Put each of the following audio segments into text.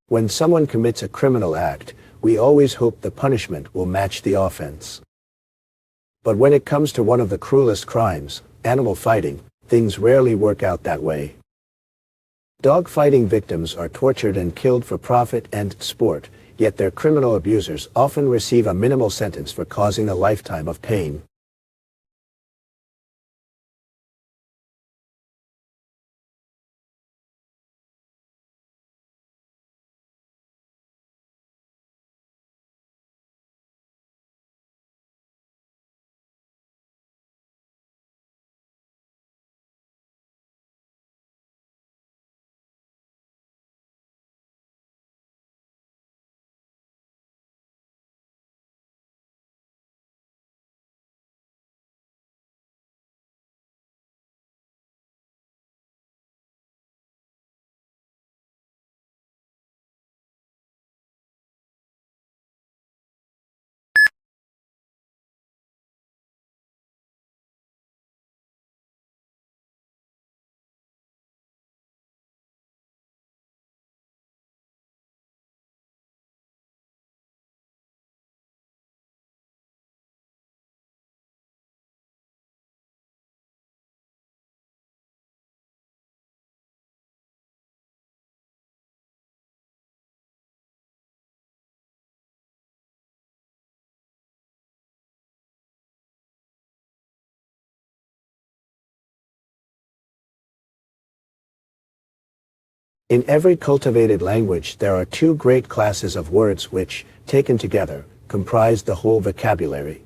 When someone commits a criminal act, we always hope the punishment will match the offense. But when it comes to one of the cruelest crimes, animal fighting, things rarely work out that way. Dog fighting victims are tortured and killed for profit and sport, yet their criminal abusers often receive a minimal sentence for causing a lifetime of pain. In every cultivated language there are two great classes of words which, taken together, comprise the whole vocabulary.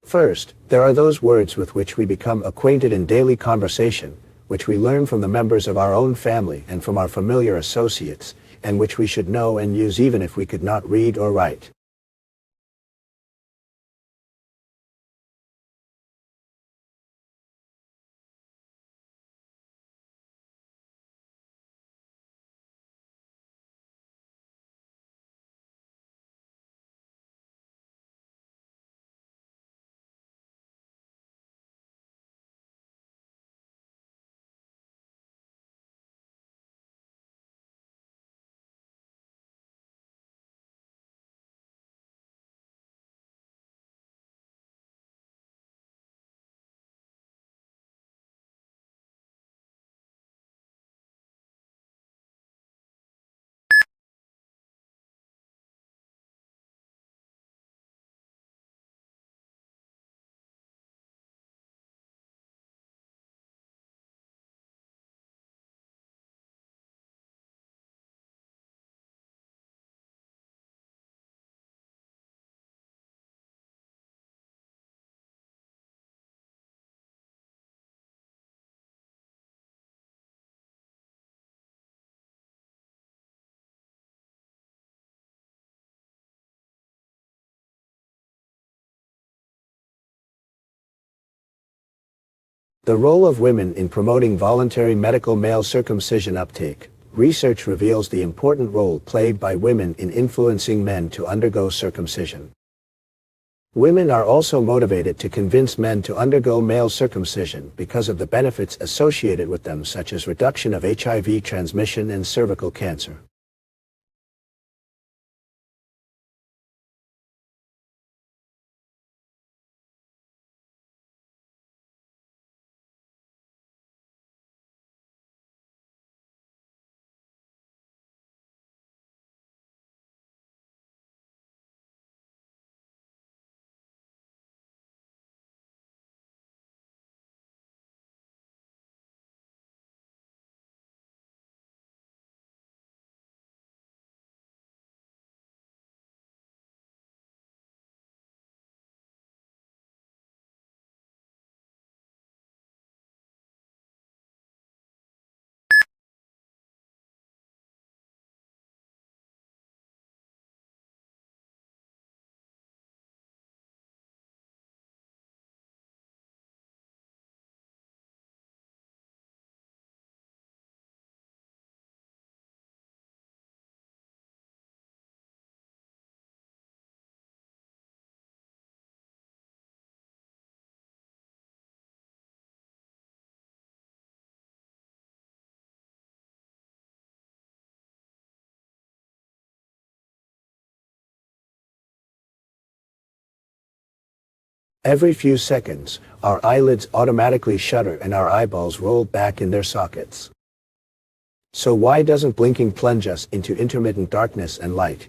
First, there are those words with which we become acquainted in daily conversation, which we learn from the members of our own family and from our familiar associates, and which we should know and use even if we could not read or write. The role of women in promoting voluntary medical male circumcision uptake. Research reveals the important role played by women in influencing men to undergo circumcision. Women are also motivated to convince men to undergo male circumcision because of the benefits associated with them, such as reduction of HIV transmission and cervical cancer. Every few seconds, our eyelids automatically shutter and our eyeballs roll back in their sockets. So why doesn't blinking plunge us into intermittent darkness and light?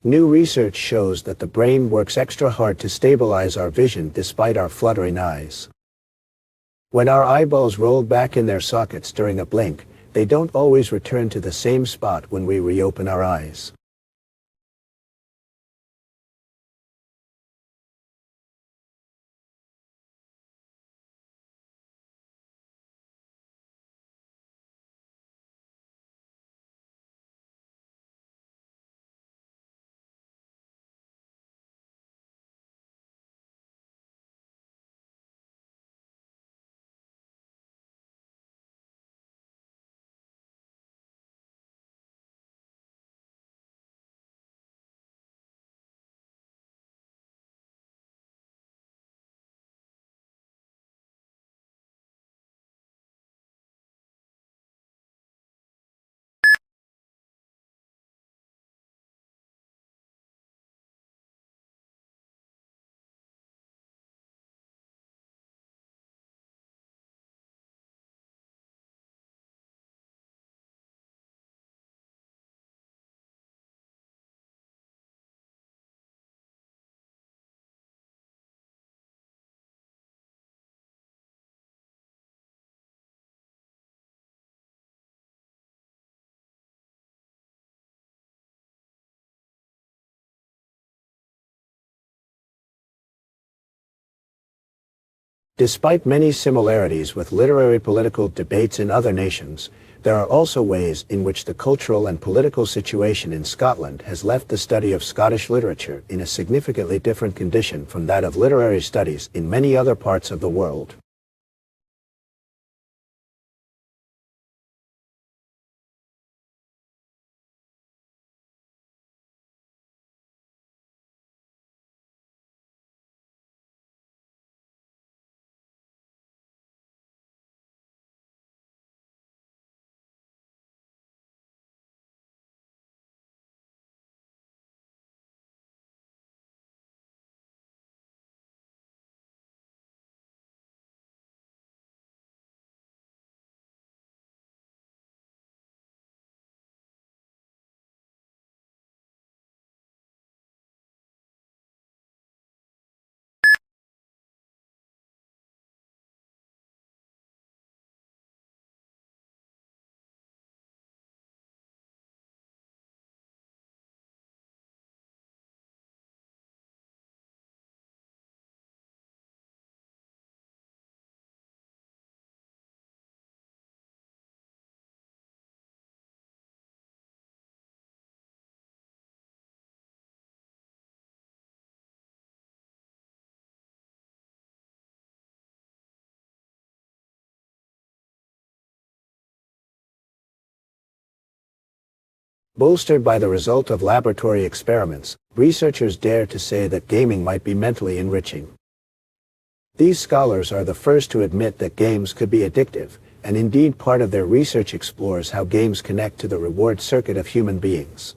New research shows that the brain works extra hard to stabilize our vision despite our fluttering eyes. When our eyeballs roll back in their sockets during a blink, they don't always return to the same spot when we reopen our eyes. Despite many similarities with literary political debates in other nations, there are also ways in which the cultural and political situation in Scotland has left the study of Scottish literature in a significantly different condition from that of literary studies in many other parts of the world. Bolstered by the result of laboratory experiments, researchers dare to say that gaming might be mentally enriching. These scholars are the first to admit that games could be addictive, and indeed part of their research explores how games connect to the reward circuit of human beings.